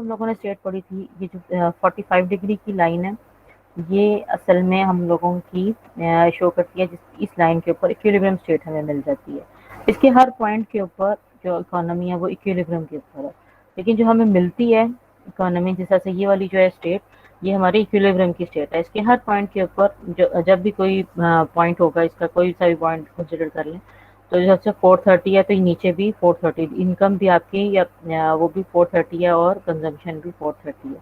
ہم لوگوں نے اسٹیٹ پڑھی تھی، یہ جو 45 ڈگری کی لائن ہے، یہ اصل میں ہم لوگوں کی شو کرتی ہے، اس لائن کے اوپر ایکویلیبریم اسٹیٹ ہمیں مل جاتی ہے۔ اس کے ہر پوائنٹ کے اوپر جو اکانومی ہے وہ ایکویلیبریم کے اوپر ہے، لیکن جو ہمیں ملتی ہے اکانومی، جیسا سے یہ والی جو ہے اسٹیٹ، یہ ہماری ایکویلیبریم کی اسٹیٹ ہے۔ اس کے ہر پوائنٹ کے اوپر جب بھی کوئی پوائنٹ ہوگا، اس کا کوئی سا بھی پوائنٹ کنسیڈر کر لیں، تو جب سے 430 ہے تو یہ نیچے بھی 430، انکم بھی آپ کی وہ بھی 430 ہے اور کنزمپشن بھی 430 ہے۔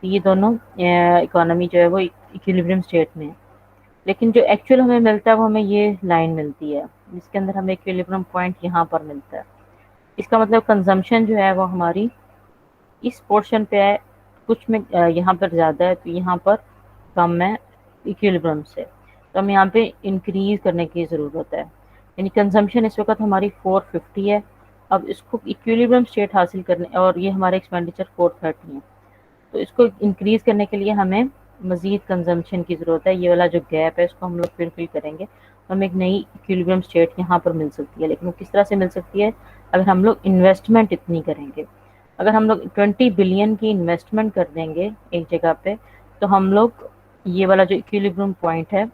تو یہ دونوں اکانومی جو ہے وہ ایکویلیبریم اسٹیٹ میں ہے۔ لیکن جو ایکچوئل ہمیں ملتا ہے وہ ہمیں یہ لائن ملتی ہے، جس کے اندر ہمیں ایکویلیبریم پوائنٹ یہاں پر ملتا ہے۔ اس کا مطلب کنزمپشن جو ہے وہ ہماری اس پورشن پہ ہے، کچھ میں یہاں پر زیادہ ہے تو یہاں پر کم ہے ایکویلیبریم سے، تو ہمیں یہاں پہ انکریز کرنے کی ضرورت ہے۔ یعنی کنزمپشن اس وقت ہماری 450 ہے، اب اس کو ایکویلیبریم اسٹیٹ حاصل کرنے، اور یہ ہمارے ایکسپینڈیچر 430 ہے، تو اس کو انکریز کرنے کے لیے ہمیں مزید کنزمپشن کی ضرورت ہے۔ یہ والا جو گیپ ہے اس کو ہم لوگ فل کریں گے، ہمیں ایک نئی ایکویلیبریم اسٹیٹ یہاں پر مل سکتی ہے۔ لیکن وہ کس طرح سے مل سکتی ہے؟ اگر ہم لوگ انویسٹمنٹ اتنی کریں گے، اگر ہم لوگ 20 بلین کی انویسٹمنٹ کر دیں گے ایک جگہ پہ، تو ہم لوگ یہ والا جو ایکویلیبریم پوائنٹ ہے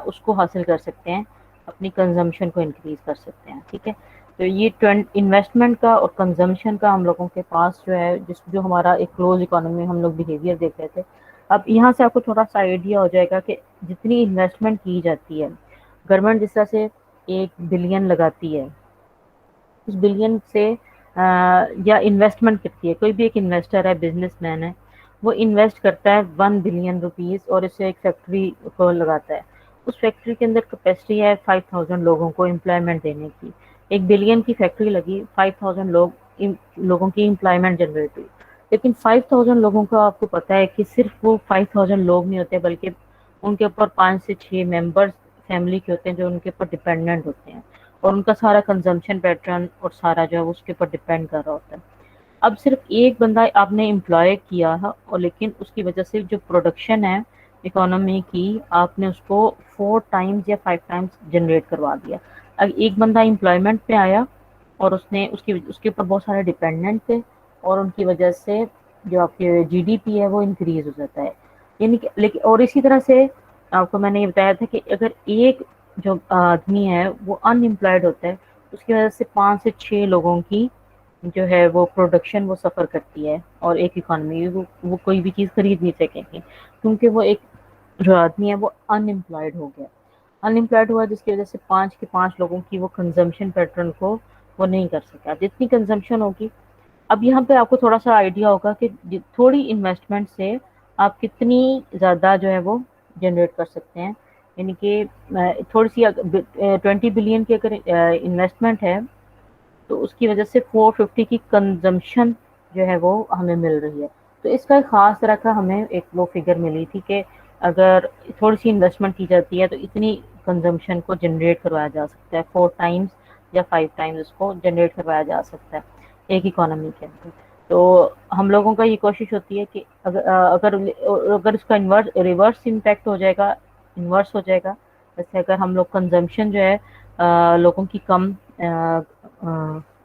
اس کو حاصل کر سکتے ہیں، اپنی کنزمپشن کو انکریز کر سکتے ہیں۔ ٹھیک ہے، تو یہ انویسٹمنٹ کا اور کنزمپشن کا ہم لوگوں کے پاس جو ہے، جو ہمارا ایک کلوز اکانومی میں ہم لوگ بیہیویئر دیکھ رہے تھے، اب یہاں سے آپ کو تھوڑا سا آئیڈیا ہو جائے گا کہ جتنی انویسٹمنٹ کی جاتی ہے، گورنمنٹ جس طرح سے 1 بلین لگاتی ہے، اس بلین سے یا انویسٹمنٹ کرتی ہے، کوئی بھی ایک انویسٹر ہے، بزنس مین ہے، وہ انویسٹ کرتا ہے 1 بلین روپیز اور اسے ایک فیکٹری کو لگاتا ہے۔ اس فیکٹری کے اندر کیپیسٹی ہے 5000 لوگوں کو امپلائمنٹ دینے کی۔ 1 بلین کی فیکٹری لگی، 5000 لوگوں کی امپلائمنٹ جنریٹ ہوئی، لیکن 5000 لوگوں کا آپ کو پتا ہے کہ صرف وہ 5000 لوگ نہیں ہوتے، بلکہ ان کے اوپر 5 سے 6 ممبرز فیملی کے ہوتے ہیں جو ان کے اوپر ڈیپینڈنٹ ہوتے ہیں، اور ان کا سارا کنزمپشن پیٹرن اور سارا جو ہے اس کے اوپر ڈیپینڈ کر رہا ہوتا ہے۔ اب صرف ایک بندہ آپ نے امپلائے کیا ہے، اور لیکن اس کی وجہ سے جو پروڈکشن ہے اکانومی کی، آپ نے اس کو 4 ٹائمز یا 5 ٹائمز جنریٹ کروا دیا۔ اب ایک بندہ امپلائمنٹ پہ آیا اور اس کے اوپر بہت سارے ڈیپینڈنٹ تھے، اور ان کی وجہ سے جو آپ کے جی ڈی پی ہے وہ انکریز ہو جاتا ہے۔ یعنی کہ لیکن اور اسی طرح سے آپ کو میں نے یہ بتایا تھا کہ اگر ایک جو آدمی ہے وہ ان امپلائڈ ہوتا ہے، اس کی وجہ سے 5 سے 6 لوگوں کی جو ہے وہ پروڈکشن وہ سفر کرتی ہے، اور ایک اکانومی وہ کوئی بھی چیز خرید نہیں سکیں گے، کیونکہ وہ ایک جو آدمی ہے وہ ان امپلائڈ ہو گیا، ان امپلائڈ ہوا، جس کی وجہ سے 5 کے 5 لوگوں کی وہ کنزمپشن پیٹرن کو وہ نہیں کر سکا۔ جتنی کنزمپشن ہوگی، اب یہاں پہ آپ کو تھوڑا سا آئیڈیا ہوگا کہ تھوڑی انویسٹمنٹ سے آپ کتنی زیادہ جو ہے وہ جنریٹ کر سکتے ہیں۔ یعنی کہ تھوڑی سی 20 بلین کی اگر انویسٹمنٹ ہے، تو اس کی وجہ سے 450 کی کنزمپشن جو ہے وہ ہمیں مل رہی ہے۔ تو اس کا ایک خاص طرح کا ہمیں ایک وہ فگر ملی تھی کہ اگر تھوڑی سی انویسٹمنٹ کی جاتی ہے تو اتنی کنزمپشن کو جنریٹ کروایا جا سکتا ہے، 4 ٹائمز یا 5 ٹائمز اس کو جنریٹ کروایا جا سکتا ہے ایک اکانومی کے اندر۔ تو ہم لوگوں کا یہ کوشش ہوتی ہے کہ اگر اس کا ریورس امپیکٹ ہو جائے گا، انورس ہو جائے گا، جیسے اگر ہم لوگ کنزمپشن جو ہے لوگوں کی کم،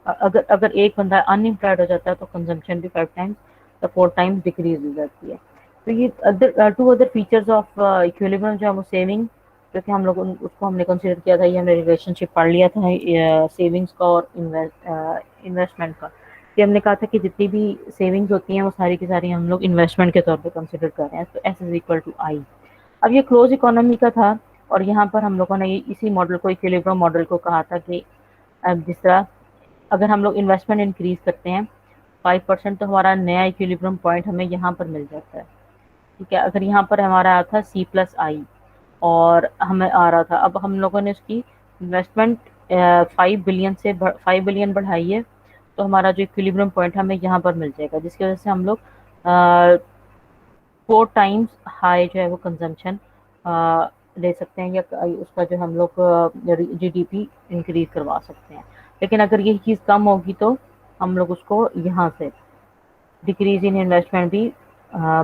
اگر ایک بندہ ان امپلائڈ ہو جاتا ہے تو کنزمپشن بھی 5 ٹائمز یا 4 ٹائمز ڈیکریز ہو جاتی ہے۔ تو یہ 2 ادر فیچرز آف ایکویلیبریم جو ہے وہ سیونگ، جو کہ ہم لوگوں اس کو ہم نے کنسیڈر کیا تھا، یہ ہم نے ریلیشن شپ پڑھ لیا تھا سیونگز کا اور انویسٹمنٹ کا، کہ ہم نے کہا تھا کہ جتنی بھی سیونگز ہوتی ہیں وہ ساری کی ساری ہم لوگ انویسٹمنٹ کے طور پہ کنسیڈر کر رہے ہیں، تو ایس از اکول ٹو آئی۔ اب یہ کلوز اکانومی کا تھا، اور یہاں پر ہم لوگوں نے اسی ماڈل کو، ایکویلیبریم ماڈل کو کہا تھا کہ اب جس طرح اگر ہم لوگ انویسٹمنٹ انکریز کرتے ہیں 5%، تو ہمارا نیا ایکویلیبریم پوائنٹ ہمیں یہاں پر مل جاتا ہے۔ ٹھیک ہے، اگر یہاں پر ہمارا آیا تھا C+I اور ہمیں آ رہا تھا، اب ہم لوگوں نے اس کی انویسٹمنٹ 5 بلین بڑھائی ہے، تو ہمارا جو ایکویلیبریم پوائنٹ ہمیں یہاں پر مل جائے گا، جس کی وجہ سے ہم لوگ 4 ٹائمز ہائی جو ہے وہ کنزمپشن لے سکتے ہیں، یا اس کا جو ہم لوگ جی ڈی پی انکریز کروا سکتے ہیں۔ لیکن اگر یہ چیز کم ہوگی تو ہم لوگ اس کو یہاں سے ڈیکریز ان انویسٹمنٹ بھی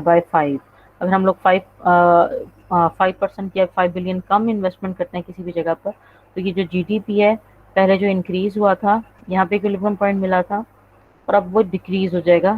بائی 5، اگر ہم لوگ 5% یا 5 بلین کم انویسٹمنٹ کرتے ہیں کسی بھی جگہ پر، تو یہ جو جی ڈی پی ہے پہلے جو انکریز ہوا تھا، یہاں پہ ایکویلیبریم پوائنٹ ملا تھا، اور اب وہ ڈیکریز ہو جائے گا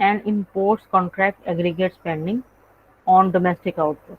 and imports contract aggregate spending on domestic output।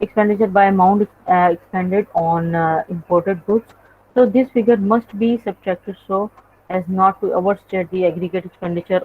expenditure by amount expended on imported goods. So this figure must be subtracted so as not to overstate the aggregate expenditure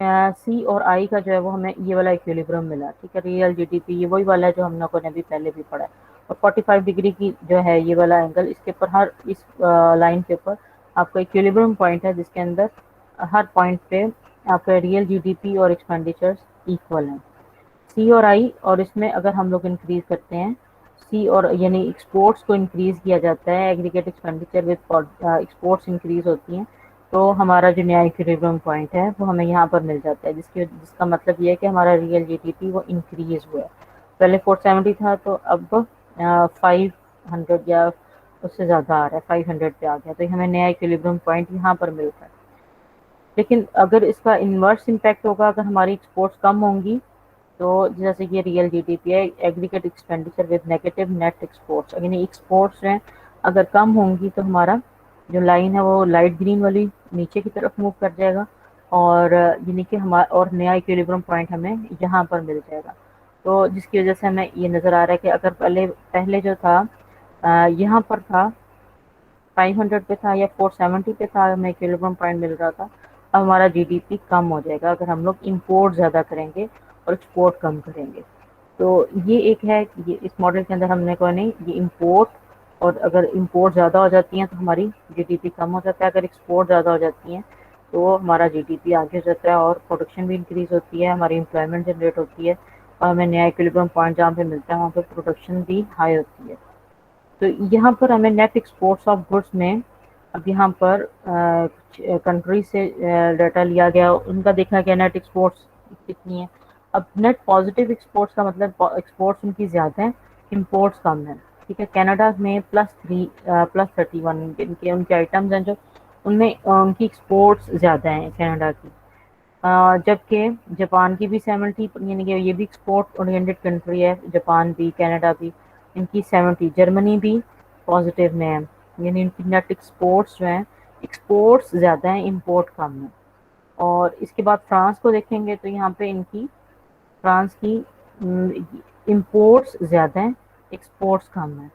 سی اور آئی کا جو ہے وہ ہمیں یہ والا ایکویلیبرم ملا، ٹھیک ہے، ریئل جی ڈی پی یہ وہی والا ہے جو ہم لوگوں نے بھی پہلے بھی پڑھا ہے، اور 45 ڈگری کی جو ہے یہ والا اینگل، اس کے اوپر ہر اس لائن کے اوپر آپ کا ایکویلیبرم پوائنٹ ہے جس کے اندر ہر پوائنٹ پہ آپ کا ریئل جی ڈی پی اور ایکسپینڈیچرز ایکول ہیں، سی اور آئی، اور اس میں اگر ہم لوگ انکریز کرتے ہیں سی اور یعنی ایکسپورٹس کو انکریز کیا جاتا ہے، aggregate expenditure with exports increase ہوتی ہیں، تو ہمارا جو نیا ایکویلیبرم پوائنٹ ہے وہ ہمیں یہاں پر مل جاتا ہے، جس کا مطلب یہ ہے کہ ہمارا ریئل جی ڈی پی وہ انکریز ہوا ہے، پہلے 470 تھا تو اب 500 یا اس سے زیادہ آ رہا ہے، 500 پہ آ گیا، تو ہمیں نیا ایکویلیبرم پوائنٹ یہاں پر ملتا ہے۔ لیکن اگر اس کا انورس امپیکٹ ہوگا، اگر ہماری ایکسپورٹس کم ہوں گی تو جیسے کہ ریئل جی ڈی پی ہے aggregate expenditure with negative net exports, یعنی ایکسپورٹس ہیں اگر کم ہوں گی تو ہمارا جو لائن ہے وہ لائٹ گرین والی نیچے کی طرف موو کر جائے گا، اور یعنی کہ ہمارا اور نیا ایکویلیبرم پوائنٹ ہمیں یہاں پر مل جائے گا، تو جس کی وجہ سے ہمیں یہ نظر آ رہا ہے کہ اگر پہلے جو تھا یہاں پر تھا 500 پہ تھا یا 470 پہ تھا ہمیں ایکویلیبرم پوائنٹ مل رہا تھا، اب ہمارا جی ڈی پی کم ہو جائے گا اگر ہم لوگ امپورٹ زیادہ کریں گے اور ایکسپورٹ کم کریں گے، تو یہ ایک ہے کہ یہ اس ماڈل کے اندر ہم نے کہا نہیں یہ امپورٹ، اور اگر امپورٹ زیادہ ہو جاتی ہیں تو ہماری جی ڈی پی کم ہو جاتا ہے، اگر ایکسپورٹ زیادہ ہو جاتی ہیں تو ہمارا جی ڈی پی آگے ہو جاتا ہے اور پروڈکشن بھی انکریز ہوتی ہے، ہماری امپلائمنٹ جنریٹ ہوتی ہے، اور ہمیں نیا ایکویلیبرم پوائنٹ جہاں پہ ملتا ہے وہاں پہ پروڈکشن بھی ہائی ہوتی ہے، تو یہاں پر ہمیں نیٹ ایکسپورٹس آف گڈس میں اب یہاں پر کنٹری سے ڈیٹا لیا گیا، ان کا دیکھا گیا نیٹ ایکسپورٹس کتنی ہے، اب نیٹ پازیٹیو ایکسپورٹس کا مطلب ایکسپورٹس ان کی زیادہ ہیں امپورٹس کم ہیں، ٹھیک ہے، کینیڈا میں +31 ان کے آئٹمز ہیں جو ان میں ان کی ایکسپورٹس زیادہ ہیں کینیڈا کی، جبکہ جاپان کی بھی 70 یعنی کہ یہ بھی ایکسپورٹ اورینٹڈ کنٹری ہے، جاپان بھی کینیڈا بھی ان کی 70، جرمنی بھی پازیٹیو میں ہے، یعنی ان کی نیٹ ایکسپورٹس جو ہیں ایکسپورٹس زیادہ ہیں امپورٹ کم ہے، اور اس کے بعد فرانس کو دیکھیں گے تو یہاں پہ ان کی فرانس کی امپورٹس زیادہ ہیں ایکسپورٹس کم ہیں،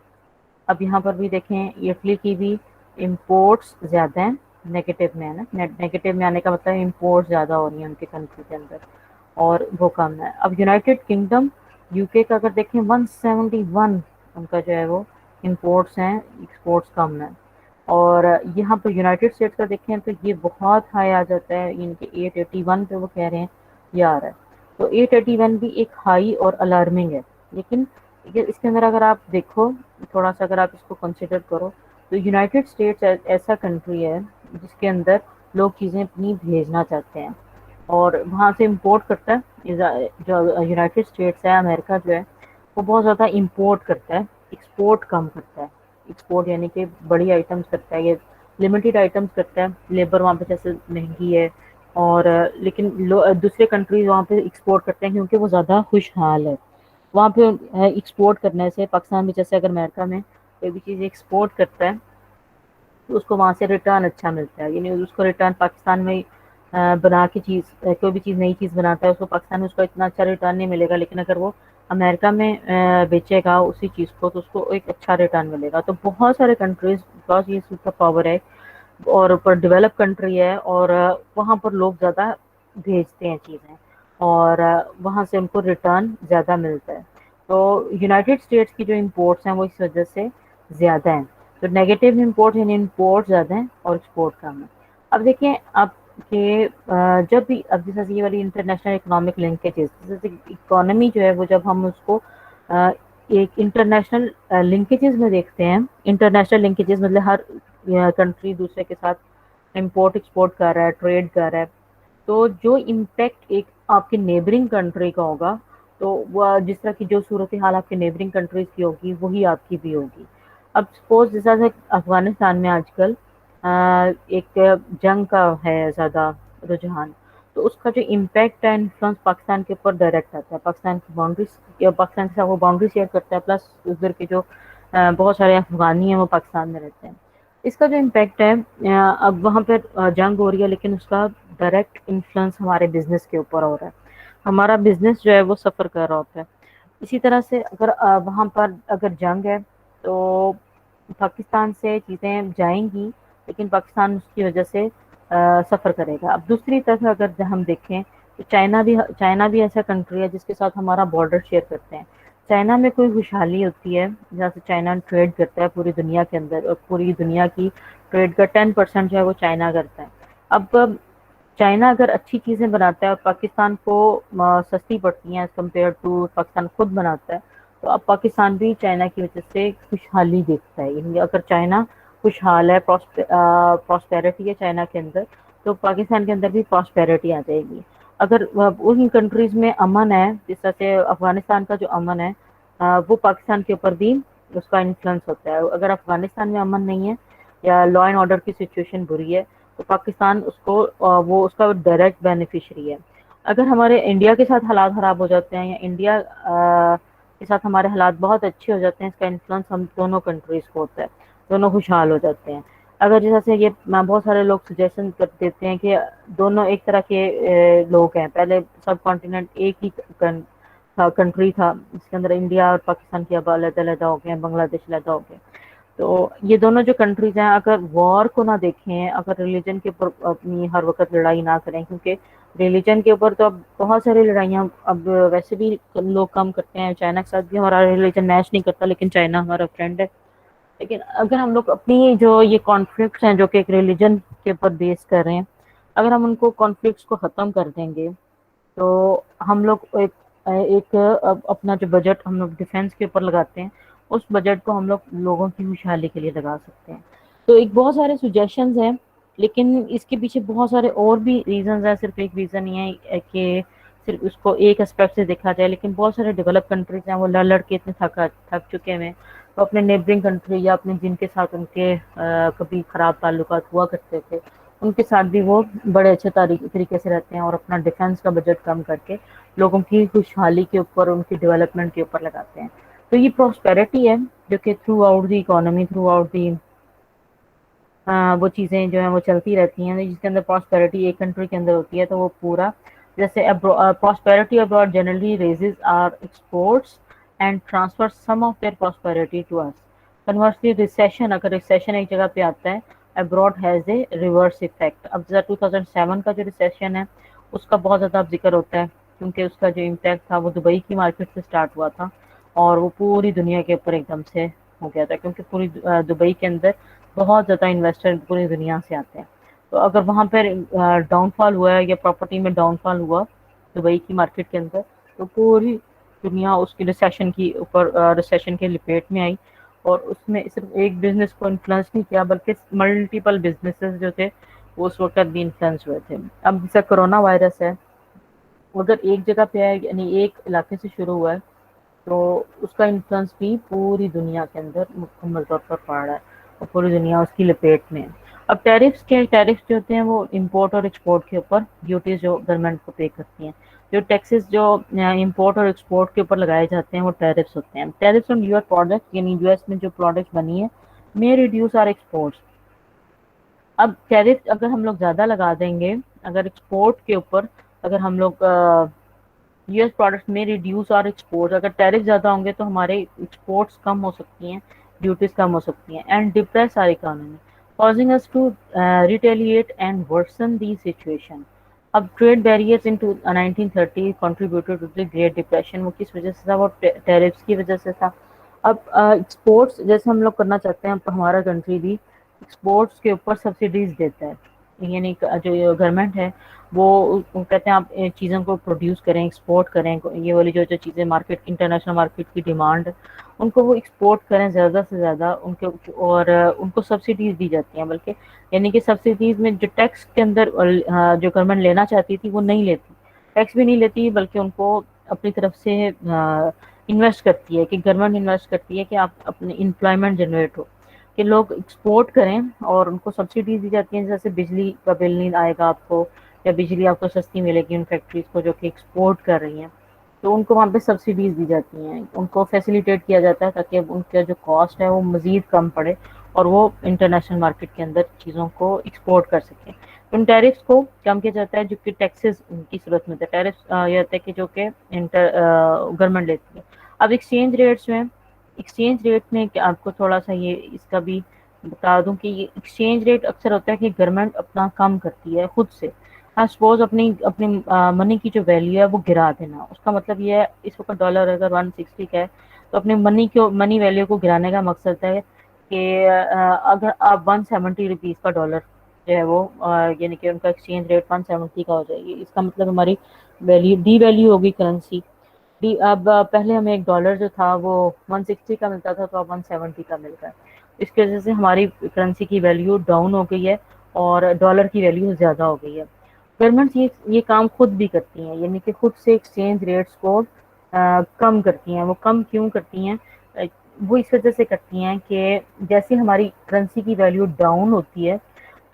اب یہاں پر بھی دیکھیں اٹلی کی بھی امپورٹس زیادہ ہیں نیگیٹو میں ہے نا، نیگیٹو میں آنے کا مطلب امپورٹ زیادہ ہو رہی ہیں ان کے کنٹری کے اندر اور وہ کم ہے، اب یونائٹڈ کنگڈم یو کے کا اگر دیکھیں 171 ان کا جو ہے وہ امپورٹس ہیں ایکسپورٹس کم ہے، اور یہاں پہ یونائٹڈ اسٹیٹس کا دیکھیں تو یہ بہت ہائی آ جاتا ہے، ان کے 881 پہ وہ کہہ رہے ہیں یہ آ رہا ہے، تو 881 بھی ایک ہائی اور الارمنگ ہے، لیکن اس کے اندر اگر آپ دیکھو تھوڑا سا اگر آپ اس کو کنسیڈر کرو تو یونائٹڈ اسٹیٹس ایسا کنٹری ہے جس کے اندر لوگ چیزیں اپنی بھیجنا چاہتے ہیں اور وہاں سے امپورٹ کرتا ہے، جو یونائٹڈ اسٹیٹس ہے امریکہ جو ہے وہ بہت زیادہ امپورٹ کرتا ہے، ایکسپورٹ کم کرتا ہے، ایکسپورٹ یعنی کہ بڑی آئٹمس کرتا ہے، یہ لمیٹڈ آئٹمس کرتا ہے، لیبر وہاں پہ جیسے مہنگی ہے، اور لیکن دوسرے کنٹریز وہاں پہ ایکسپورٹ کرتے ہیں کیونکہ وہ زیادہ خوشحال ہے، وہاں پہ ایکسپورٹ کرنے سے پاکستان میں جیسے اگر امریکہ میں کوئی بھی چیز ایکسپورٹ کرتا ہے تو اس کو وہاں سے ریٹرن اچھا ملتا ہے، یعنی اس کو ریٹرن پاکستان میں بنا کے چیز کوئی بھی چیز نئی چیز بناتا ہے اس کو پاکستان میں اس کو اتنا اچھا ریٹرن نہیں ملے گا، لیکن اگر وہ امریکہ میں بیچے گا اسی چیز کو تو اس کو ایک اچھا ریٹرن ملے گا، تو بہت سارے کنٹریز بکاز یہ سپر پاور ہے اور اوپر ڈیولپ کنٹری ہے اور وہاں پر لوگ زیادہ بھیجتے ہیں چیزیں اور وہاں سے ان کو ریٹرن زیادہ ملتا ہے، تو یونائٹڈ اسٹیٹس کی جو امپورٹس ہیں وہ اس وجہ سے زیادہ ہیں، تو نیگیٹو امپورٹ یعنی امپورٹ زیادہ ہیں اور ایکسپورٹ کم ہے۔ اب دیکھیں اب کہ جب بھی اب جیسے یہ والی انٹرنیشنل اکنامک لنکیجز جیسے اکانومی جو ہے وہ جب ہم اس کو ایک انٹرنیشنل لنکیجز میں دیکھتے ہیں، انٹرنیشنل لنکیجز مطلب ہر کنٹری دوسرے کے ساتھ امپورٹ ایکسپورٹ کر رہا ہے، ٹریڈ کر رہا ہے، تو جو امپیکٹ ایک آپ کی نیبرنگ کنٹری کا ہوگا تو وہ جس طرح کی جو صورتحال آپ کے نیبرنگ کنٹریز کی ہوگی وہی آپ کی بھی ہوگی۔ اب سپوز جیسا افغانستان میں آج کل ایک جنگ کا ہے زیادہ رجحان، تو اس کا جو امپیکٹ ہے انفلوئنس پاکستان کے اوپر ڈائریکٹ آتا ہے، پاکستان کی باؤنڈریز پاکستان کے ساتھ وہ باؤنڈری شیئر کرتا ہے، پلس ادھر کے جو بہت سارے افغانی ہیں وہ پاکستان میں رہتے ہیں، اس کا جو امپیکٹ ہے اب وہاں پہ جنگ ہو رہی ہے لیکن اس کا ڈائریکٹ انفلوئنس ہمارے بزنس کے اوپر ہو رہا ہے، ہمارا بزنس جو ہے وہ سفر کر رہا ہوتا ہے، اسی طرح سے اگر وہاں پر اگر جنگ ہے تو پاکستان سے چیزیں جائیں گی لیکن پاکستان اس کی وجہ سے سفر کرے گا۔ اب دوسری طرف اگر ہم دیکھیں تو چائنا بھی ایسا کنٹری ہے جس کے ساتھ ہمارا بارڈر شیئر کرتے ہیں۔ چائنا میں کوئی خوشحالی ہوتی ہے جہاں سے چائنا ٹریڈ کرتا ہے پوری دنیا کے اندر، اور پوری دنیا کی ٹریڈ کا 10% جو ہے وہ چائنا کرتا ہے۔ اب چائنا اگر اچھی چیزیں بناتا ہے اور پاکستان کو سستی پڑتی ہیں ایز کمپیئر ٹو پاکستان خود بناتا ہے، تو اب پاکستان بھی چائنا کی وجہ سے خوشحالی دیکھتا ہے۔ یعنی اگر چائنا خوشحال ہے، پراسپیرٹی ہے چائنا کے اندر، تو پاکستان کے اندر بھی پراسپیرٹی آ جائے گی۔ اگر ان کنٹریز میں امن ہے، جس طرح سے افغانستان کا جو امن ہے، وہ پاکستان کے اوپر بھی اس کا انفلوئنس ہوتا ہے۔ اگر افغانستان میں امن نہیں ہے یا لا اینڈ آرڈر کی سچویشن بری ہے، تو پاکستان وہ اس کا ڈائریکٹ بینیفیشری ہے۔ اگر ہمارے انڈیا کے ساتھ حالات خراب ہو جاتے ہیں یا انڈیا کے ساتھ ہمارے حالات بہت اچھے ہو جاتے ہیں، اس کا انفلوئنس ہم دونوں کنٹریز کو ہوتا ہے، دونوں خوشحال ہو جاتے ہیں۔ اگر جیسے یہ بہت سارے لوگ سجیشن کر دیتے ہیں کہ دونوں ایک طرح کے لوگ ہیں، پہلے سب کانٹیننٹ ایک ہی کنٹری تھا، اس کے اندر انڈیا اور پاکستان کی اب علیحدہ علیحدہ ہو گئے ہیں، بنگلہ دیش علیحدہ ہو گئے۔ تو یہ دونوں جو کنٹریز ہیں، اگر وار کو نہ دیکھیں، اگر ریلیجن کے اوپر اپنی ہر وقت لڑائی نہ کریں، کیونکہ ریلیجن کے اوپر تو اب بہت ساری لڑائیاں اب ویسے بھی لوگ کم کرتے ہیں، چائنا کے ساتھ بھی ہمارا ریلیجن میچ نہیں کرتا، لیکن چائنا ہمارا فرینڈ ہے۔ لیکن اگر ہم لوگ اپنی جو یہ کانفلکٹس ہیں جو کہ ایک ریلیجن کے اوپر بیس کر رہے ہیں، اگر ہم ان کو کانفلکٹس کو ختم کر دیں گے، تو ہم لوگ ایک اپنا جو بجٹ ہم لوگ ڈیفینس کے اوپر لگاتے ہیں، اس بجٹ کو ہم لوگ لوگوں کی خوشحالی کے لیے لگا سکتے ہیں۔ تو ایک بہت سارے سجیشنز ہیں، لیکن اس کے پیچھے بہت سارے اور بھی ریزنز ہیں، صرف ایک ریزن نہیں ہے کہ صرف اس کو ایک اسپیکٹ سے دیکھا جائے۔ لیکن بہت سارے ڈیولپ کنٹریز ہیں، وہ لڑ لڑ کے اتنے تھک چکے ہیں، وہ اپنے نیبرنگ کنٹری یا اپنے جن کے ساتھ ان کے کبھی خراب تعلقات ہوا کرتے تھے، ان کے ساتھ بھی وہ بڑے اچھے طریقے سے رہتے ہیں، اور اپنا ڈیفینس کا بجٹ کم کر کے لوگوں کی خوشحالی کے اوپر، ان کی ڈیولپمنٹ کے اوپر لگاتے ہیں۔ تو یہ پراسپیرٹی ہے جو کہ through out the economy, through out the وہ چیزیں جو ہیں وہ چلتی رہتی ہیں، جس کے اندر پراسپیرٹی ایک کنٹری کے اندر ہوتی ہے تو وہ پورا، جیسے prosperity abroad generally raises our exports and transfer some of their prosperity to us. Conversely recession, اگر ریسیشن ایک جگہ پہ آتا ہے، abroad has a reverse effect. اب جیسا 2007 کا جو ریسیشن ہے، اس کا بہت زیادہ اب ذکر ہوتا ہے، کیونکہ اس کا جو امپیکٹ تھا وہ دبئی کی مارکیٹ سے سٹارٹ ہوا تھا، اور وہ پوری دنیا کے اوپر ایک دم سے ہو گیا تھا، کیونکہ پوری دبئی کے اندر بہت زیادہ انویسٹر پوری دنیا سے آتے ہیں۔ تو اگر وہاں پر ڈاؤن فال ہوا ہے یا پراپرٹی میں ڈاؤن فال ہوا دبئی کی مارکیٹ کے اندر، تو پوری دنیا اس کی ریسیشن کے لپیٹ میں آئی، اور اس میں صرف ایک بزنس کو انفلوئنس نہیں کیا، بلکہ ملٹیپل بزنسز جو تھے وہ اس وقت بھی انفلوئنس ہوئے تھے۔ اب جیسا کرونا وائرس ہے، اگر ایک جگہ پہ ہے، یعنی ایک علاقے سے شروع ہوا ہے، تو اس کا انفلوئنس بھی پوری دنیا کے اندر مکمل طور پر پڑ رہا ہے، اور پوری دنیا اس کی لپیٹ میں ہے۔ اب ٹیرفس جو ہوتے ہیں وہ امپورٹ اور ایکسپورٹ کے اوپر ڈیوٹیز جو گورنمنٹ کو پے کرتی ہیں، جو ٹیکسز جو امپورٹ اور ایکسپورٹ کے اوپر لگائے جاتے ہیں وہ ٹیرفس ہوتے ہیں۔ ٹیرفس آن یور پروڈکٹ، یعنی یو ایس میں جو پروڈکٹ بنی ہے، میں ریڈیوس آر ایکسپورٹس۔ اب ٹیرف اگر ہم لوگ زیادہ لگا دیں گے، اگر ایکسپورٹ کے اوپر، اگر ہم لوگ یو ایس پروڈکٹس میں ریڈیوس اور ایکسپورٹ، اگر ٹیرف زیادہ ہوں گے تو ہمارے ایکسپورٹس کم ہو سکتی ہیں، ڈیوٹیز کم ہو سکتی ہیں، and depress our economy causing us to retaliate and worsen the situation۔ اب trade barriers in 1930 contributed to the Great Depression، وہ کس وجہ سے تھا؟ وہ ٹیرفس کی وجہ سے تھا۔ اب ایکسپورٹس جیسے ہم لوگ کرنا چاہتے ہیں، ہمارا کنٹری بھی ایکسپورٹس کے اوپر سبسڈیز دیتا ہے، یعنی جو گورنمنٹ ہے وہ کہتے ہیں آپ چیزوں کو پروڈیوس کریں، ایکسپورٹ کریں، یہ والی جو چیزیں مارکیٹ، انٹرنیشنل مارکیٹ کی ڈیمانڈ، ان کو وہ ایکسپورٹ کریں زیادہ سے زیادہ، ان کے اور ان کو سبسڈیز دی جاتی ہیں، بلکہ یعنی کہ سبسڈیز میں جو ٹیکس کے اندر جو گورنمنٹ لینا چاہتی تھی وہ نہیں لیتی، ٹیکس بھی نہیں لیتی، بلکہ ان کو اپنی طرف سے انویسٹ کرتی ہے، کہ گورنمنٹ انویسٹ کرتی ہے کہ آپ اپنے امپلائمنٹ جنریٹ ہو، کہ لوگ ایکسپورٹ کریں، اور ان کو سبسڈیز دی جاتی ہیں، جیسے بجلی کا بل نہیں آئے گا آپ کو، یا بجلی آپ کو سستی ملے گی ان فیکٹریز کو جو کہ ایکسپورٹ کر رہی ہیں، تو ان کو وہاں پہ سبسڈیز دی جاتی ہیں، ان کو فیسیلیٹیٹ کیا جاتا ہے تاکہ ان کا جو کاسٹ ہے وہ مزید کم پڑے، اور وہ انٹرنیشنل مارکیٹ کے اندر چیزوں کو ایکسپورٹ کر سکیں۔ ان ٹیرفس کو کم کیا جاتا ہے، جو کہ ٹیکسز کی صورت میں ہوتا ہے، ٹیرفس یہ ہوتا ہے کہ جو کہ گورنمنٹ لیتی ہے۔ اب ایکسچینج ریٹس جو ہیں، ایکسچینج ریٹ میں کہ آپ کو تھوڑا سا یہ اس کا بھی بتا دوں کہ یہ ایکسچینج ریٹ اکثر ہوتا ہے کہ گورنمنٹ اپنا کم کرتی ہے خود سے. سپوز اپنی اپنی منی کی جو ویلیو ہے وہ گرا دینا. اس کا مطلب یہ ہے اس وقت ڈالر اگر 160 کا ہے تو اپنی منی ویلیو کو گرانے کا مقصد ہے کہ اگر آپ 170 روپیز کا ڈالر جو ہے وہ یعنی کہ ان کا ایکسچینج ریٹ 170 کا ہو جائے گی. اس کا مطلب ہماری ویلیو ڈی ویلیو ہوگی کرنسی. اب پہلے ہمیں ایک ڈالر جو تھا وہ 160 کا ملتا تھا تو اب 170 کا مل رہا ہے. اس کی وجہ سے ہماری کرنسی کی ویلیو ڈاؤن ہو گئی ہے اور ڈالر کی ویلیو زیادہ ہو گئی ہے. گورنمنٹ یہ کام خود بھی کرتی ہیں, یعنی کہ خود سے ایکسچینج ریٹس کو کم کرتی ہیں. وہ کم کیوں کرتی ہیں؟ وہ اس وجہ سے کرتی ہیں کہ جیسے ہماری کرنسی کی ویلیو ڈاؤن ہوتی ہے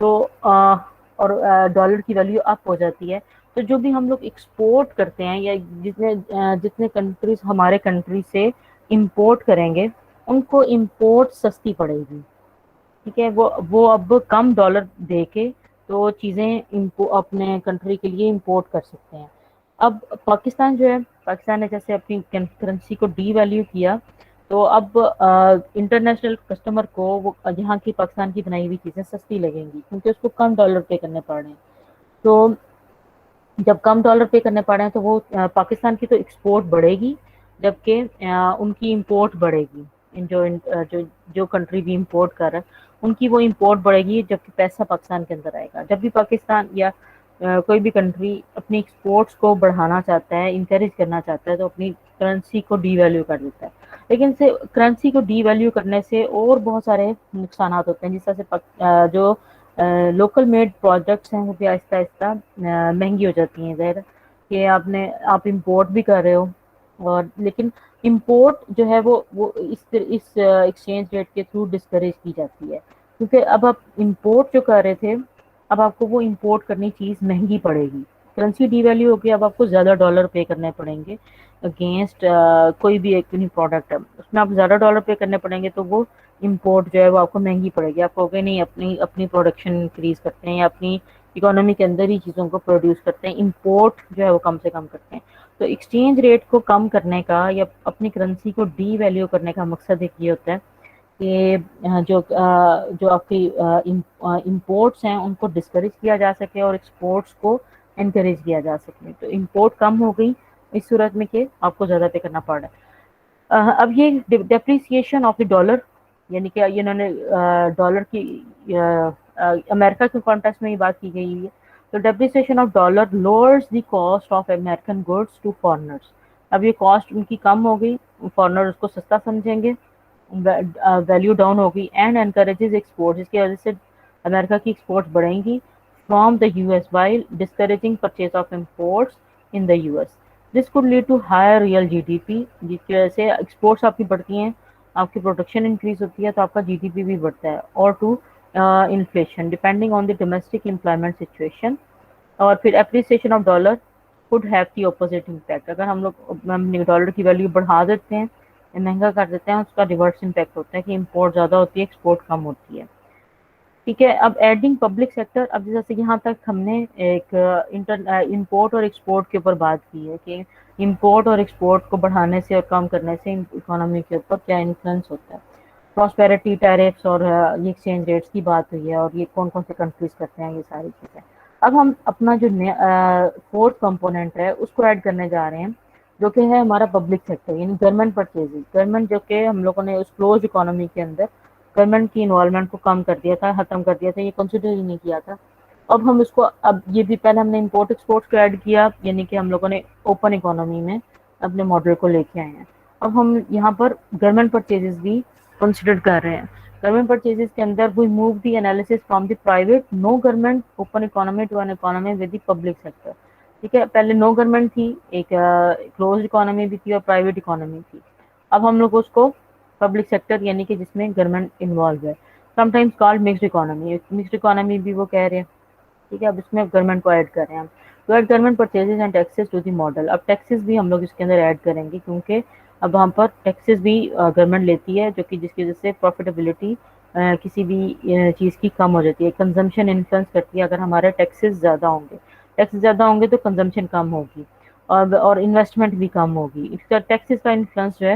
تو اور ڈالر کی ویلیو اپ ہو جاتی ہے, تو جو بھی ہم لوگ ایکسپورٹ کرتے ہیں یا جتنے کنٹریز ہمارے کنٹری سے امپورٹ کریں گے ان کو امپورٹ سستی پڑے گی. ٹھیک ہے, وہ اب کم ڈالر دے کے تو چیزیں اپنے کنٹری کے لیے امپورٹ کر سکتے ہیں. اب پاکستان جو ہے, پاکستان نے جیسے اپنی کرنسی کو ڈی ویلیو کیا تو اب انٹرنیشنل کسٹمر کو وہ یہاں کی پاکستان کی بنائی ہوئی چیزیں سستی لگیں گی کیونکہ اس کو کم ڈالر پے کرنے پڑ رہے ہیں. تو جب کم ڈالر پے کرنے پڑ رہے ہیں تو وہ پاکستان کی تو ایکسپورٹ بڑھے گی جبکہ ان کی امپورٹ بڑھے گی. جو کنٹری بھی امپورٹ کر رہا ہے ان کی وہ امپورٹ بڑھے گی جبکہ پیسہ پاکستان کے اندر آئے گا. جب بھی پاکستان یا کوئی بھی کنٹری اپنی ایکسپورٹس کو بڑھانا چاہتا ہے, انکریج کرنا چاہتا ہے, تو اپنی کرنسی کو ڈی ویلیو کر دیتا ہے. لیکن کرنسی کو ڈی ویلیو کرنے سے اور بہت سارے نقصانات ہوتے ہیں, جس طرح سے جو لوکل میڈ پروڈکٹس ہیں وہ بھی آہستہ آہستہ مہنگی ہو جاتی ہیں. ظاہر کہ آپ امپورٹ بھی کر رہے ہو اور لیکن امپورٹ جو ہے وہ اس ایکسچینج ریٹ کے تھرو ڈسکریج کی جاتی ہے کیونکہ اب آپ امپورٹ جو کر رہے تھے اب آپ کو وہ امپورٹ کرنی چیز مہنگی پڑے گی. کرنسی ڈی ویلیو ہوگی, اب آپ کو زیادہ ڈالر پے کرنے پڑیں گے اگینسٹ کوئی بھی ایک پروڈکٹ ہے اس میں آپ زیادہ ڈالر پے کرنے پڑیں گے تو وہ امپورٹ جو ہے وہ آپ کو مہنگی پڑے گی. آپ کو کہ نہیں اپنی پروڈکشن انکریز کرتے ہیں یا اپنی اکانومی کے اندر ہی چیزوں کو پروڈیوس کرتے ہیں, امپورٹ جو ہے وہ کم سے کم کرتے ہیں. تو ایکسچینج ریٹ کو کم کرنے کا یا اپنی کرنسی کو ڈی ویلیو کرنے کا مقصد ایک یہ ہوتا ہے کہ جو آپ کی امپورٹس ہیں ان کو ڈسکریج کیا جا سکے اور ایکسپورٹس کو انکریج کیا جا سکے. تو امپورٹ کم ہو گئی اس صورت میں کہ آپ کو زیادہ پے کرنا پڑ رہا ہے. اب یہ ڈیپریسیشن آف دی ڈالر یعنی کہ انہوں نے ڈالر کی امریکہ کے کانٹیکس میں یہ بات کی گئی ہے. تو depreciation of dollar lowers the cost of American goods to foreigners. اب یہ کاسٹ ان کی کم ہو گئی, فارنر اس کو سستا سمجھیں گے, ویلیو ڈاؤن ہوگی اینڈ انکریجز ایکسپورٹ, جس کی وجہ سے امریکہ کی ایکسپورٹ بڑھیں گی from the U S while discouraging purchase of imports in the US. This could lead to higher real GDP, جس کی وجہ سے ایکسپورٹس آپ کی بڑھتی ہیں, آپ کی پروڈکشن انکریز ہوتی ہے تو آپ کا جی ڈی پی بھی بڑھتا ہے, اور to inflation depending on the domestic employment situation. اور پھر appreciation of dollar could have the opposite impact. اگر ہم لوگ ڈالر کی ویلیو بڑھا دیتے ہیں مہنگا کر دیتے ہیں اس کا ریورس امپیکٹ ہوتا ہے کہ امپورٹ زیادہ ہوتی ہے ایکسپورٹ کم ہوتی ہے. ٹھیک ہے, اب ایڈنگ پبلک سیکٹر, اب جیسے یہاں تک ہم نے ایک امپورٹ اور ایکسپورٹ کے اوپر بات کی ہے کہ امپورٹ اور ایکسپورٹ کو بڑھانے سے اور کم کرنے سے اکانومی کے اوپر کیا انفلوئنس ہوتا ہے. پراسپیرٹی, ٹیرفس اور یہ ایکسچینج ریٹس کی بات ہوئی ہے اور یہ کون کون سے کنٹریز کرتے ہیں یہ ساری چیزیں. اب ہم اپنا جو فورتھ کمپوننٹ ہے اس کو ایڈ کرنے جا رہے ہیں جو کہ ہے ہمارا پبلک سیکٹر یعنی گورنمنٹ پرچیزز. گورنمنٹ جو کہ ہم لوگوں نے اس کلوز اکانومی کے اندر گورنمنٹ کی انوالومنٹ کو کم کر دیا تھا, ختم کر دیا تھا, یہ کنسیڈر ہی نہیں کیا تھا. اب ہم اس کو یہ بھی پہلے ہم نے امپورٹ ایکسپورٹ کو ایڈ کیا یعنی کہ ہم لوگوں نے اوپن اکانومی میں اپنے ماڈل کو لے کے آئے ہیں. اب ہم یہاں پر گورنمنٹ پرچیزز بھی کنسیڈر کر رہے ہیں. گورنمنٹ پرچیزز کے اندر we move the analysis from the private no government open economy to an economy with the public sector. ٹھیک ہے, پہلے نو گورنمنٹ تھی, ایک کلوز اکانومی بھی تھی اور پرائیویٹ اکانومی تھی. اب ہم لوگ اس کو پبلک سیکٹر یعنی کہ جس میں گورنمنٹ انوالو ہے, some times called mixed economy. Mixed economy بھی وہ کہہ رہے ہیں. ٹھیک ہے, اب اس میں گورنمنٹ کو ایڈ کر رہے ہیں ہم. تو add government purchases and taxes to the model. اب ٹیکسز بھی ہم لوگ اس کے اندر ایڈ کریں گے کیونکہ اب وہاں پر ٹیکسز بھی گورنمنٹ لیتی ہے جو کہ جس کی وجہ سے پروفیٹیبلٹی کسی بھی چیز کی کم ہو جاتی ہے. کنزمپشن انفلوئنس کرتی ہے. اگر ہمارے ٹیکسز زیادہ ہوں گے, ٹیکسز زیادہ ہوں گے تو کنزمپشن کم ہوگی اور انویسٹمنٹ بھی کم ہوگی. اس کا ٹیکسز کا انفلوئنس جو ہے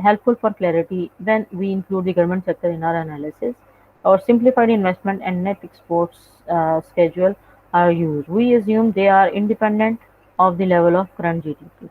helpful for clarity when we include the government sector in our analysis, or simplified investment and net exports schedule are used. We assume they are independent of the level of current GDP.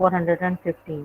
415।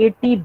80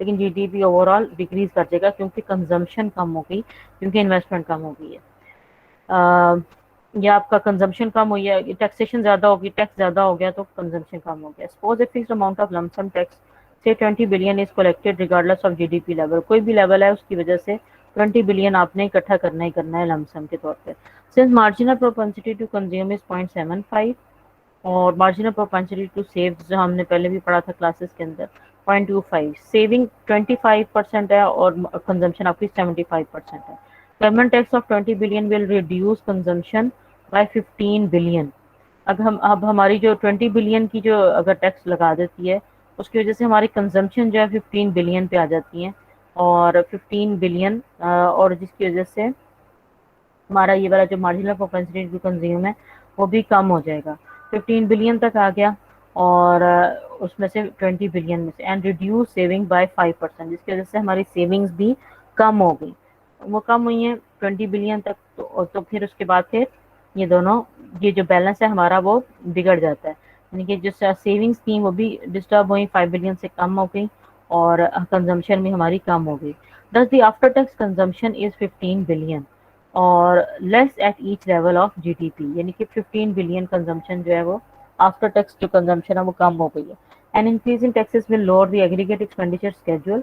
لیکن G D P overall decrease کر جائے گا کیونکہ consumption کم ہو گئی، کیونکہ investment کم ہو گئی ہے، یا آپ کا کنزمپشن کم ہوئی ہے، ٹیکسیشن زیادہ ہوگی، ٹیکس زیادہ ہو گیا تو کنزمپشن کم ہو گیا. Suppose a fixed amount of lump sum tax سے 20 billion is collected regardless of G D P level, کوئی بھی لیول ہے اس کی وجہ سے 20 بلین آپ نے اکٹھا کرنا ہی کرنا ہے لم سم کے طور پہ. سنس مارجنل پروپنسٹی ٹو کنزیوم از 0.75 اور مارجنل پروپنسٹی ٹو سیو جو ہم نے پہلے بھی پڑھا تھا کلاسز کے اندر 0.25، سیونگ 25% ہے اور کنزمپشن آپ کی 75% ہے. Government tax of 20 billion will reduce consumption by 15 billion. اب ہماری جو 20 بلین کی جو اگر ٹیکس لگا دیتی ہے اس کی وجہ سے ہماری کنزمپشن جو ہے 15 بلین پہ آ جاتی ہیں، اور 15 بلین اور جس کی وجہ سے ہمارا یہ والا جو مارجنل پروپنسٹی ٹو کنزیوم ہے وہ بھی کم ہو جائے گا. 15 بلین تک آ گیا اور اس میں سے 20 بلین میں سے اینڈ ریڈیوس سیونگ بائی 5%، جس کی وجہ سے ہماری سیونگز بھی کم ہو گئی، وہ کم ہوئی ہیں 20 بلین تک. تو پھر اس کے بعد پھر یہ دونوں یہ جو بیلنس ہے ہمارا وہ بگڑ جاتا ہے، یعنی کہ جو سیونگز تھیں وہ بھی ڈسٹرب ہوئی، 5 بلین سے کم ہو گئی اور کنزمپشن بھی ہماری کم ہو گئی. Thus the after tax consumption is 15 billion اور less at H level of G D P, یعنی کہ 15 بلین کنزمپشن جو ہے وہ آفٹر ٹیکس جو کنزمپشن ہے وہ کم ہو گئی ہے. An increase in taxes will lower the aggregate expenditure schedule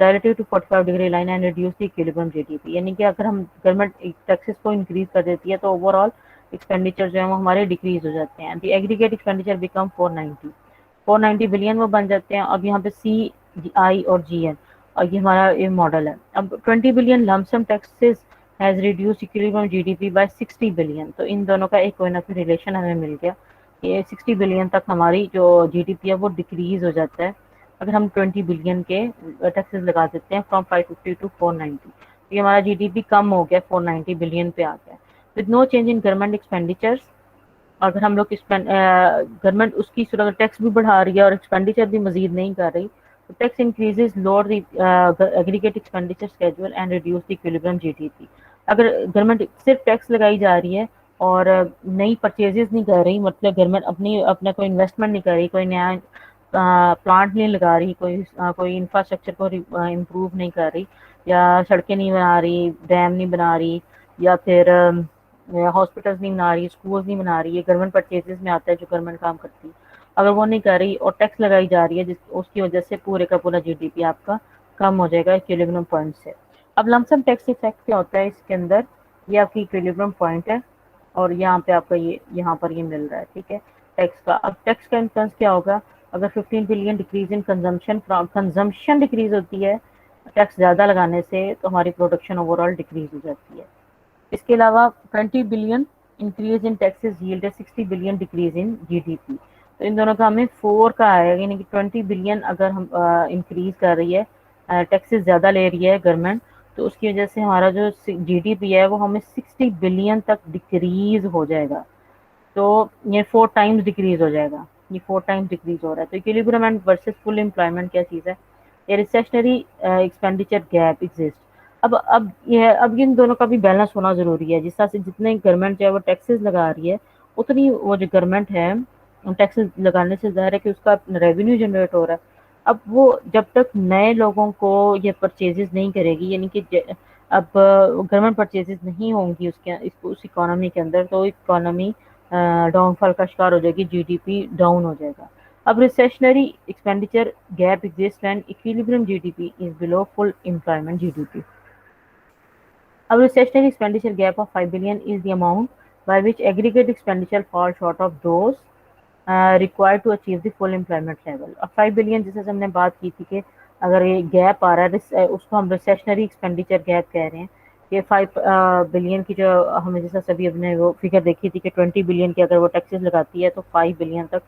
relative to 45 degree line and reduce the equilibrium GDP. یعنی کہ اگر ہم گورنمنٹ ٹیکسز کو انکریز کر دیتی ہے تو اوور آل ایکسپینڈیچر جو ہے وہ ہمارے ڈیکریز ہو جاتے ہیں. دی ایگریگیٹ ایکسپینڈیچر بیکم 490 بلین وہ بن جاتے ہیں. اب یہاں پہ سی آئی اور جی این اور یہ ہمارا یہ ماڈل ہے. اب 20 billion lump sum taxes has reduced equilibrium GDP by 60 billion. تو ان دونوں کا ایک کوئی نہ کوئی ریلیشن ہمیں مل گیا. یہ 60 بلین تک ہماری جو جی ڈی پی ہے وہ ڈیکریز ہو جاتا ہے اگر ہم 20 بلین کے ٹیکسز لگا دیتے ہیں فرام 550 ٹو 490. یہ ہمارا جی ڈی پی کم ہو گیا، 490 بلین پہ آ گیا. with no change in government expenditures. اگر ہم لوگ گورنمنٹ اس کی صورت ٹیکس بھی بڑھا رہی ہے اور ایکسپینڈیچر بھی مزید نہیں کر رہی، تو tax increases lower the aggregate expenditure schedule and reduce the equilibrium G D P. اگر گورنمنٹ صرف ٹیکس لگائی جا رہی ہے اور نئی پرچیزز نہیں کر رہی، مطلب گورنمنٹ اپنا کوئی انویسٹمنٹ نہیں کر رہی، کوئی نیا پلانٹ نہیں لگا رہی، کوئی انفراسٹرکچر کو امپروو نہیں کر رہی، یا سڑکیں نہیں بنا رہی، ڈیم نہیں بنا رہی، یا پھر ہاسپٹلس نہیں بنا رہی، اسکولز نہیں بنا رہی، یہ گورنمنٹ پرچیزز میں آتا ہے جو گورنمنٹ کام کرتی ہے. اگر وہ نہیں کر رہی اور ٹیکس لگائی جا رہی ہے اس کی وجہ سے پورے کا پورا جی ڈی پی آپ کا کم ہو جائے گا ایکویلیبرم پوائنٹ سے. اب لمسم ٹیکس افیکٹ کیا ہوتا ہے اس کے اندر، یہ آپ کی ایکویلیبرم پوائنٹ ہے اور یہاں پہ آپ کا یہاں پر یہ مل رہا ہے، ٹھیک ہے، ٹیکس کا. اب ٹیکس کا انفلوئنس کیا ہوگا اگر 15 billion decrease in consumption decrease ہوتی ہے ٹیکس زیادہ لگانے سے، تو ہماری پروڈکشن اوور آل ڈیکریز ہو جاتی ہے. اس کے علاوہ 20 billion increase in taxes yield 60 billion decrease in G D P. تو ان دونوں کا ہمیں 4 کا آئے گا، یعنی کہ 20 بلین اگر ہم انکریز کر رہی ہے، ٹیکسز زیادہ لے رہی ہے گورنمنٹ، تو اس کی وجہ سے ہمارا جو جی ڈی پی ہے وہ ہمیں 60 بلین تک ڈیکریز ہو جائے گا. تو یہ 4 ٹائمز ڈیکریز ہو جائے گا، یہ 4 ٹائمز ڈیکریز ہو رہا ہے. تو ایکویلیبرم اینڈ ورسز فل امپلائمنٹ کیا چیز ہے؟ یہ ریسیشنری ایکسپینڈیچر گیپ ایگزسٹ. اب ان دونوں کا بھی بیلنس ہونا ضروری ہے. جس طرح سے جتنے گورنمنٹ جو ہے وہ ٹیکسز لگا رہی ہے، اتنی وہ جو گورنمنٹ ہے ٹیکسز لگانے سے ظاہر ہے کہ اس کا ریونیو جنریٹ ہو رہا ہے. اب وہ جب تک نئے لوگوں کو یہ پرچیزز نہیں کرے گی، یعنی کہ اب گورنمنٹ پرچیزز نہیں ہوں گی اس اکانومی کے اندر، تو اکانومی ڈاؤن فال کا شکار ہو جائے گی، جی ڈی پی ڈاؤن ہو جائے گا. اب recessionary expenditure gap exist when equilibrium G D P is below full employment G D P. A recessionary expenditure gap of 5 billion is the amount by which aggregate expenditure falls short of those required to achieve the full employment level. اب 5 billion جیسے ہم نے بات کی تھی کہ اگر یہ گیپ آ رہا ہے اس کو ہم ریسیشنری ایکسپینڈیچر گیپ کہہ رہے ہیں کہ 5 بلین کی جو ہمیں جیسا سبھی ہم نے وہ فگر دیکھی تھی کہ 20 بلین کی اگر وہ ٹیکسز لگاتی ہے تو 5 بلین تک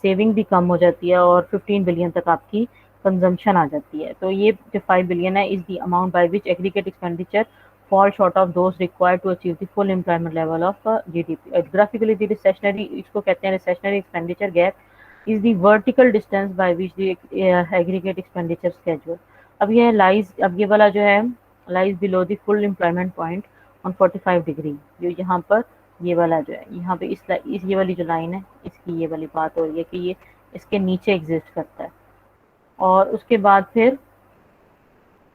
سیونگ بھی کم ہو جاتی ہے اور 15 بلین تک آپ کی کنزمپشن آ جاتی ہے. تو یہ جو 5 بلین ہے is the amount by which aggregate expenditure fall short of those required to achieve the full employment level of GDP. Graphically, the recessionary اس کو کہتے ہیں recessionary expenditure gap is the vertical distance by which the aggregate expenditure schedule. اب یہ والا جو ہے lies below the full employment point on 45 degree. جو یہاں پر یہ والا جو ہے یہاں پہ یہ والی جو لائن ہے اس کی یہ والی بات ہو رہی ہے کہ یہ اس کے نیچے ایگزسٹ کرتا ہے. اور اس کے بعد پھر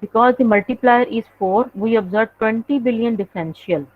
Because the multiplier is 4, we observe 20 billion differential,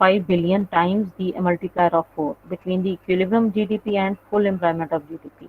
5 billion times the multiplier of 4 between the equilibrium GDP and full employment of GDP.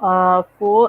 4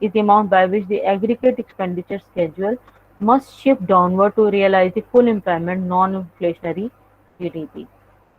is the amount by which the aggregate expenditure schedule must shift downward to realize the full employment non-inflationary GDP।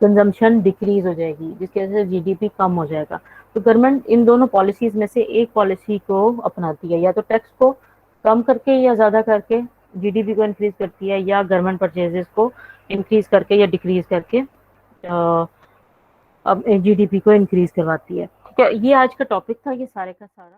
Consumption decrease ہو جائے گی، جس کی وجہ سے جی D پی کم ہو جائے گا۔ تو government ان دونوں پالیسیز میں سے ایک پالیسی کو اپناتی ہے، یا تو ٹیکس کو کم کر کے یا زیادہ کر کے جی ڈی پی کو انکریز کرتی ہے، یا گورنمنٹ پرچیزز کو انکریز کر کے یا ڈیکریز کر کے اب جی ڈی پی کو انکریز کرواتی ہے۔ ٹھیک ہے، یہ آج کا ٹاپک تھا، یہ سارے کا سارا۔